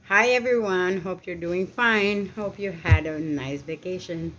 Hi everyone, hope you're doing fine. Hope you had a nice vacation.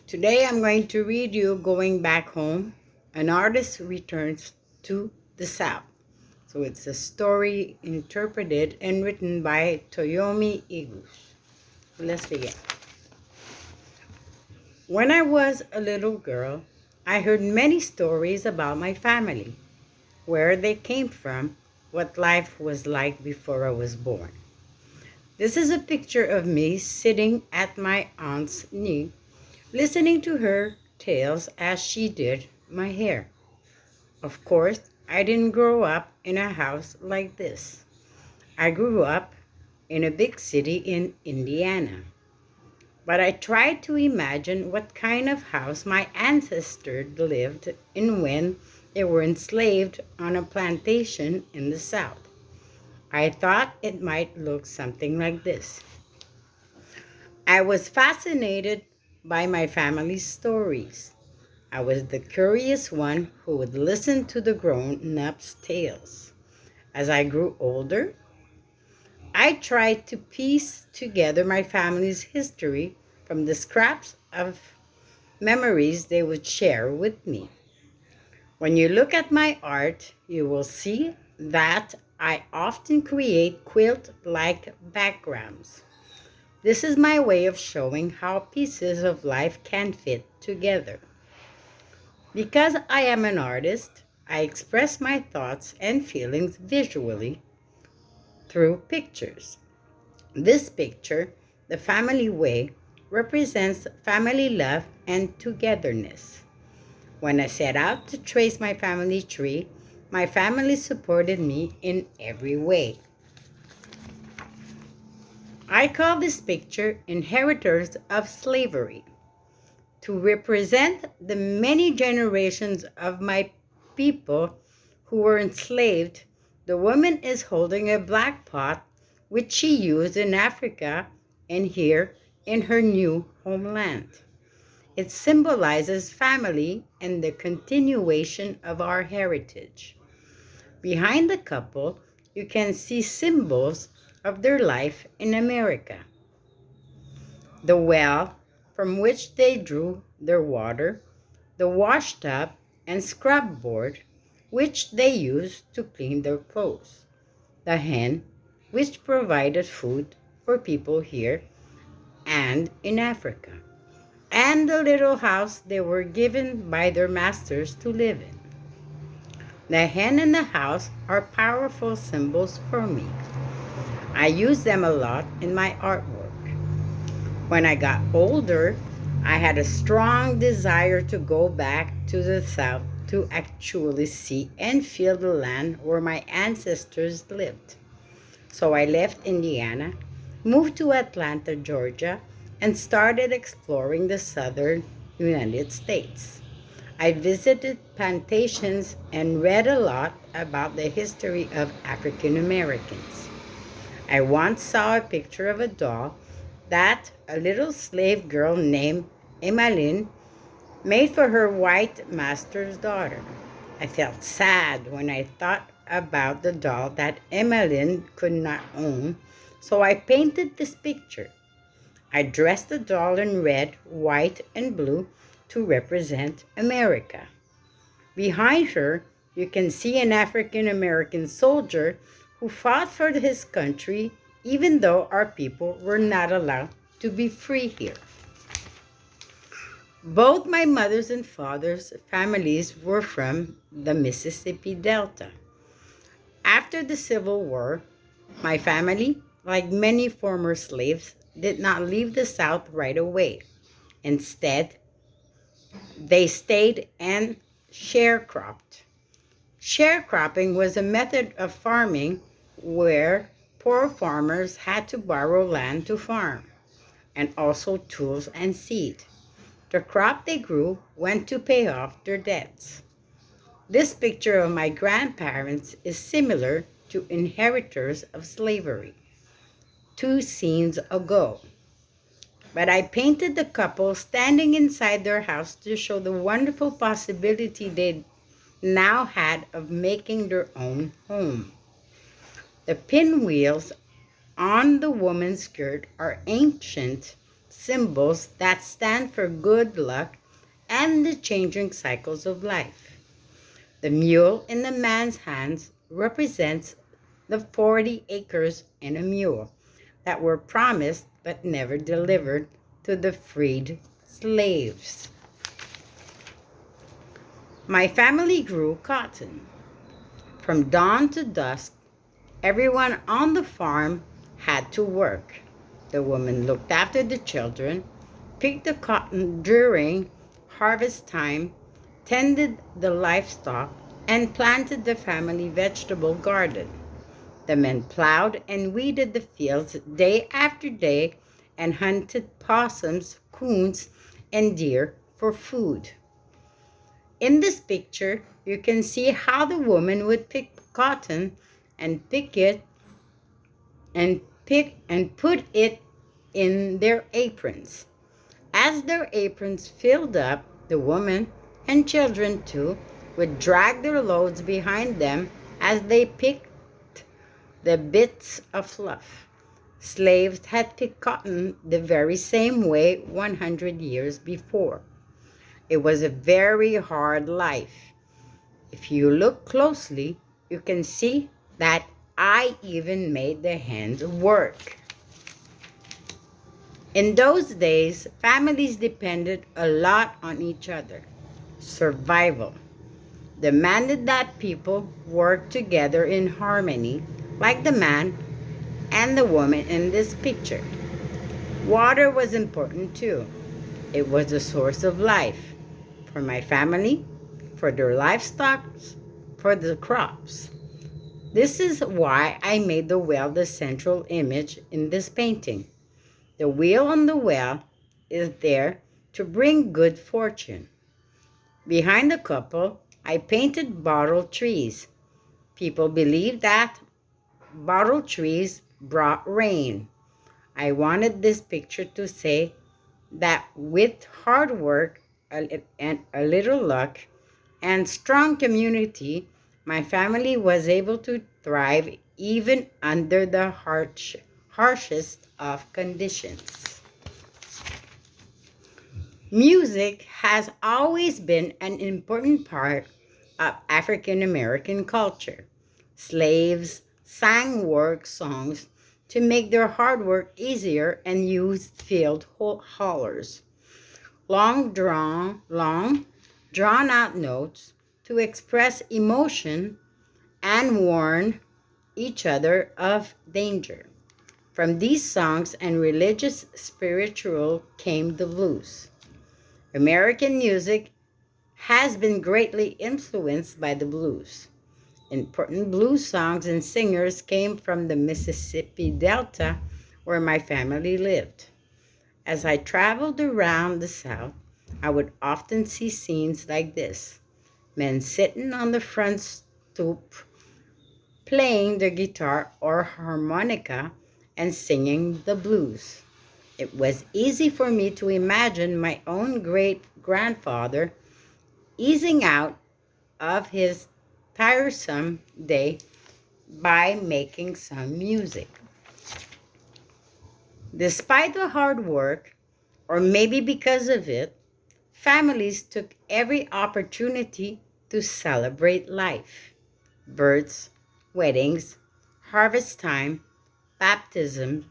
Today I'm going to read you Going Back Home. An artist returns to the South. So it's a story interpreted and written by Toyomi Igus. Let's begin. When I was a little girl, I heard many stories about my family, where they came from, what life was like before I was born. This is a picture of me sitting at my aunt's knee, listening to her tales as she did my hair. Of course, I didn't grow up in a house like this. I grew up in a big city in Indiana. But I tried to imagine what kind of house my ancestors lived in when they were enslaved on a plantation in the South. I thought it might look something like this. I was fascinated by my family's stories. I was the curious one who would listen to the grown ups' tales. As I grew older, I tried to piece together my family's history from the scraps of memories they would share with me. When you look at my art, you will see that I often create quilt like backgrounds. This is my way of showing how pieces of life can fit together. Because I am an artist, I express my thoughts and feelings visually through pictures. This picture, The Family Way, represents family love and togetherness. When I set out to trace my family tree, my family supported me in every way. I call this picture Inheritors of Slavery, to represent the many generations of my people who were enslaved. The woman is holding a black pot which she used in Africa and here in her new homeland. It symbolizes family and the continuation of our heritage. Behind the couple, you can see symbols of their life in America. The well from which they drew their water, the washtub and scrub board which they used to clean their clothes, the hen which provided food for people here and in Africa, and the little house they were given by their masters to live in. The hen and the house are powerful symbols for me. I use them a lot in my artwork. When I got older, I had a strong desire to go back to the South to actually see and feel the land where my ancestors lived. So I left Indiana, moved to Atlanta, Georgia, and started exploring the southern United States. I visited plantations and read a lot about the history of African Americans. I once saw a picture of a doll that a little slave girl named Emmeline made for her white master's daughter. I felt sad when I thought about the doll that Emmeline could not own, so I painted this picture. I dressed the doll in red, white, and blue to represent America. Behind her, you can see an African American soldier who fought for his country even though our people were not allowed to be free here. Both my mother's and father's families were from the Mississippi Delta. After the Civil War, my family, like many former slaves, did not leave the South right away. Instead, they stayed and sharecropped. Sharecropping was a method of farming where poor farmers had to borrow land to farm and also tools and seed. The crop they grew went to pay off their debts. This picture of my grandparents is similar to Inheritors of Slavery, two scenes ago. But I painted the couple standing inside their house to show the wonderful possibility they now had of making their own home. The pinwheels on the woman's skirt are ancient symbols that stand for good luck and the changing cycles of life. The mule in the man's hands represents the 40 acres and a mule that were promised but never delivered to the freed slaves. My family grew cotton. From dawn to dusk, everyone on the farm had to work. The woman looked after the children, picked the cotton during harvest time, tended the livestock, and planted the family vegetable garden. The men plowed and weeded the fields day after day and hunted possums, coons, and deer for food. In this picture, you can see how the woman would pick cotton and pick it and put it in their aprons. As their aprons filled up, the woman and children too would drag their loads behind them as they picked the bits of fluff. Slaves had picked cotton the very same way 100 years before. It was a very hard life. If you look closely, you can see that I even made the hands work. In those days, families depended a lot on each other. Survival demanded that people work together in harmony, like the man and the woman in this picture. Water was important too. It was a source of life for my family, for their livestock, for the crops. This is why I made the well the central image in this painting. The wheel on the well is there to bring good fortune. Behind the couple, I painted bottle trees. People believe that bottle trees brought rain. I wanted this picture to say that with hard work and a little luck and strong community, my family was able to thrive even under the harshest of conditions. Music has always been an important part of African American culture. Slaves sang work songs to make their hard work easier and used field hollers. Long drawn out notes to express emotion and warn each other of danger. From these songs and religious spiritual came the blues. American music has been greatly influenced by the blues. Important blues songs and singers came from the Mississippi Delta, where my family lived. As I traveled around the South, I would often see scenes like this: men sitting on the front stoop, playing the guitar or harmonica and singing the blues. It was easy for me to imagine my own great-grandfather easing out of his tiresome day by making some music. Despite the hard work, or maybe because of it, families took every opportunity to celebrate life. Births, weddings, harvest time, baptism.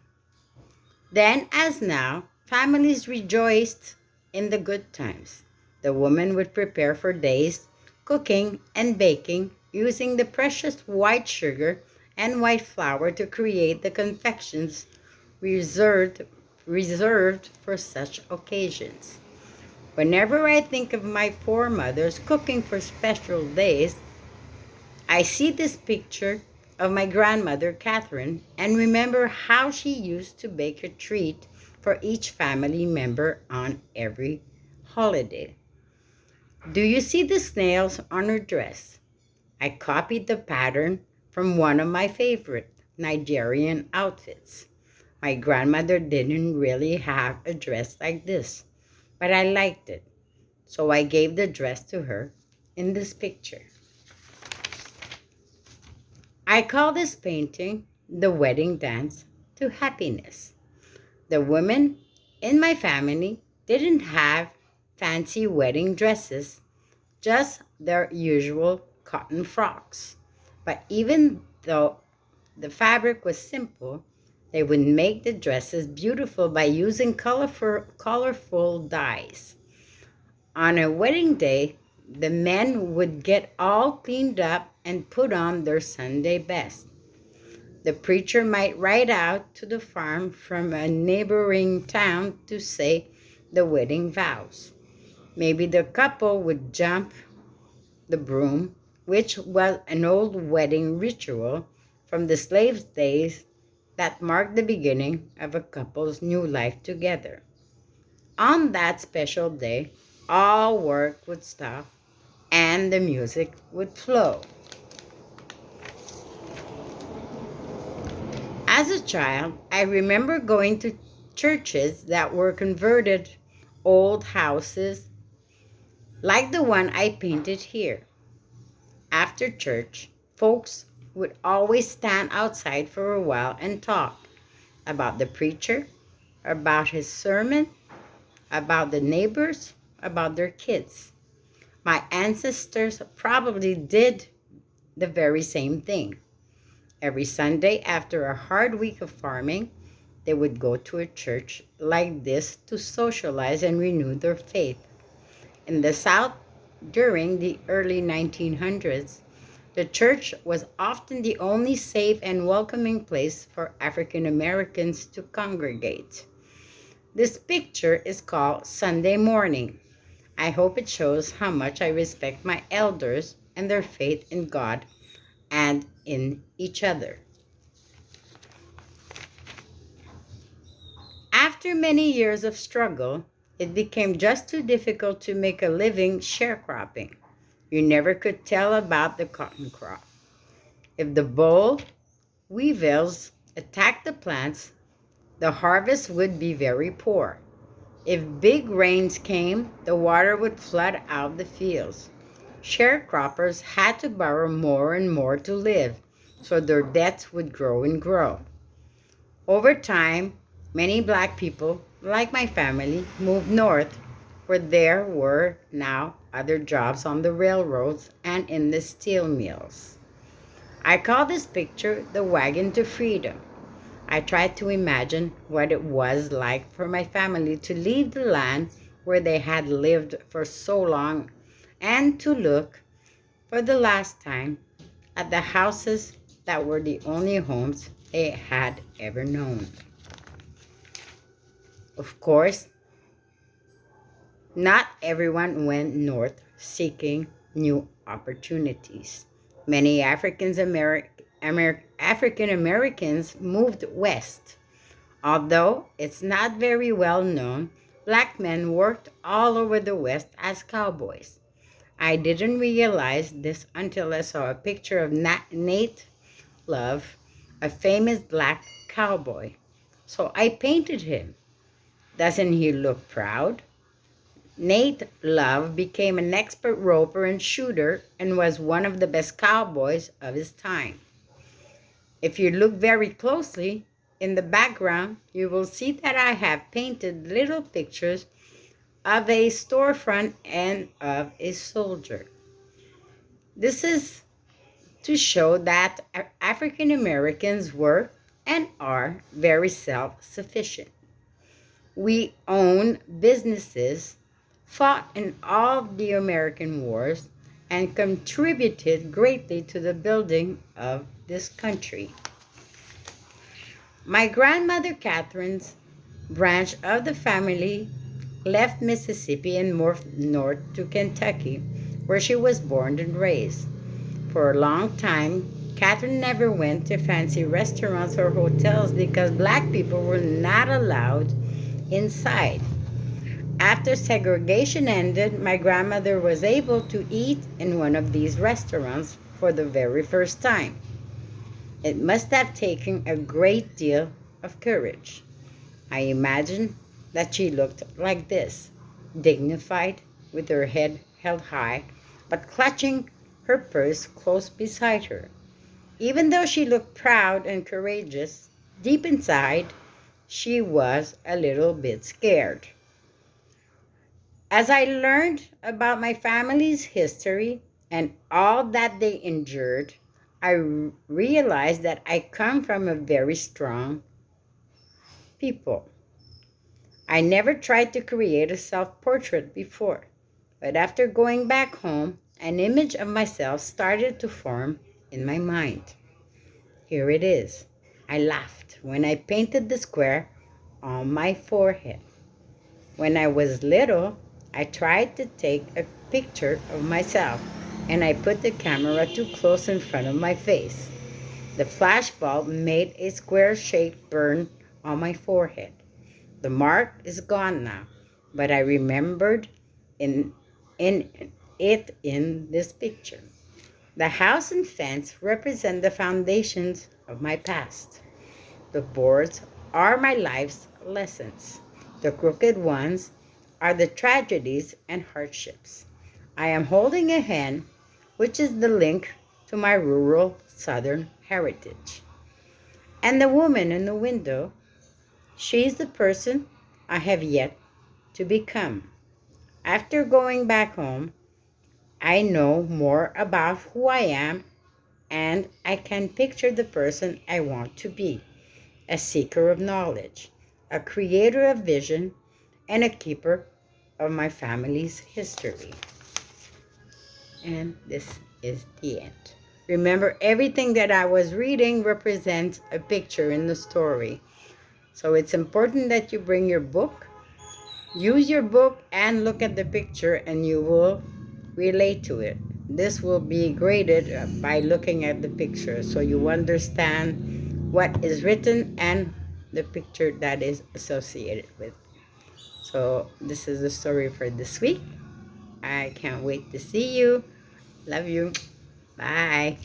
Then, as now, families rejoiced in the good times. The woman would prepare for days, cooking and baking, using the precious white sugar and white flour to create the confections reserved for such occasions. Whenever I think of my foremothers cooking for special days, I see this picture of my grandmother, Catherine, and remember how she used to bake a treat for each family member on every holiday. Do you see the snails on her dress? I copied the pattern from one of my favorite Nigerian outfits. My grandmother didn't really have a dress like this, but I liked it, so I gave the dress to her in this picture. I call this painting The Wedding Dance to happiness. The women in my family didn't have fancy wedding dresses, just their usual cotton frocks. But even though the fabric was simple, they would make the dresses beautiful by using colorful dyes. On a wedding day, the men would get all cleaned up and put on their Sunday best. The preacher might ride out to the farm from a neighboring town to say the wedding vows. Maybe the couple would jump the broom, which was an old wedding ritual from the slaves' days that marked the beginning of a couple's new life together. On that special day, all work would stop and the music would flow. As a child, I remember going to churches that were converted old houses like the one I painted here. After church, folks would always stand outside for a while and talk about the preacher, about his sermon, about the neighbors, about their kids. My ancestors probably did the very same thing. Every Sunday, after a hard week of farming, they would go to a church like this to socialize and renew their faith. In the South, during the early 1900s, the church was often the only safe and welcoming place for African Americans to congregate. This picture is called Sunday Morning. I hope it shows how much I respect my elders and their faith in God and in each other. After many years of struggle, it became just too difficult to make a living sharecropping. You never could tell about the cotton crop. If the boll weevils attacked the plants, the harvest would be very poor. If big rains came, the water would flood out the fields. Sharecroppers had to borrow more and more to live, so their debts would grow and grow. Over time, many black people, like my family, moved north, where there were now other jobs on the railroads and in the steel mills. I call this picture the wagon to freedom. I tried to imagine what it was like for my family to leave the land where they had lived for so long and to look, for the last time, at the houses that were the only homes they had ever known. Of course, not everyone went north seeking new opportunities. Many African Americans moved west. Although it's not very well known, black men worked all over the West as cowboys. I didn't realize this until I saw a picture of Nate Love, a famous black cowboy. So I painted him. Doesn't he look proud? Nate Love became an expert roper and shooter and was one of the best cowboys of his time. If you look very closely, in the background, you will see that I have painted little pictures of a storefront and of a soldier. This is to show that African Americans were and are very self-sufficient. We own businesses, fought in all the American wars, and contributed greatly to the building of this country. My grandmother Catherine's branch of the family left Mississippi and moved north to Kentucky, where she was born and raised. For a long time, Catherine never went to fancy restaurants or hotels because black people were not allowed inside. After segregation ended, my grandmother was able to eat in one of these restaurants for the very first time. It must have taken a great deal of courage. I imagine that she looked like this, dignified, with her head held high, but clutching her purse close beside her. Even though she looked proud and courageous, deep inside, she was a little bit scared. As I learned about my family's history and all that they endured, I realized that I come from a very strong people. I never tried to create a self portrait before, but after going back home, an image of myself started to form in my mind. Here it is. I laughed when I painted the square on my forehead. When I was little, I tried to take a picture of myself and I put the camera too close in front of my face. The flashbulb made a square-shaped burn on my forehead. The mark is gone now, but I remembered in, in it in this picture. The house and fence represent the foundations of my past. The boards are my life's lessons. The crooked ones are the tragedies and hardships. I am holding a hen, which is the link to my rural southern heritage. And the woman in the window, she's the person I have yet to become. After going back home, I know more about who I am and I can picture the person I want to be: a seeker of knowledge, a creator of vision, and a keeper of my family's history. And this is the end. Remember, everything that I was reading represents a picture in the story. So it's important that you bring your book, use your book, and look at the picture, and you will relate to it. This will be graded by looking at the picture so you understand what is written and the picture that is associated with. So this is the story for this week. I can't wait to see you. Love you. Bye.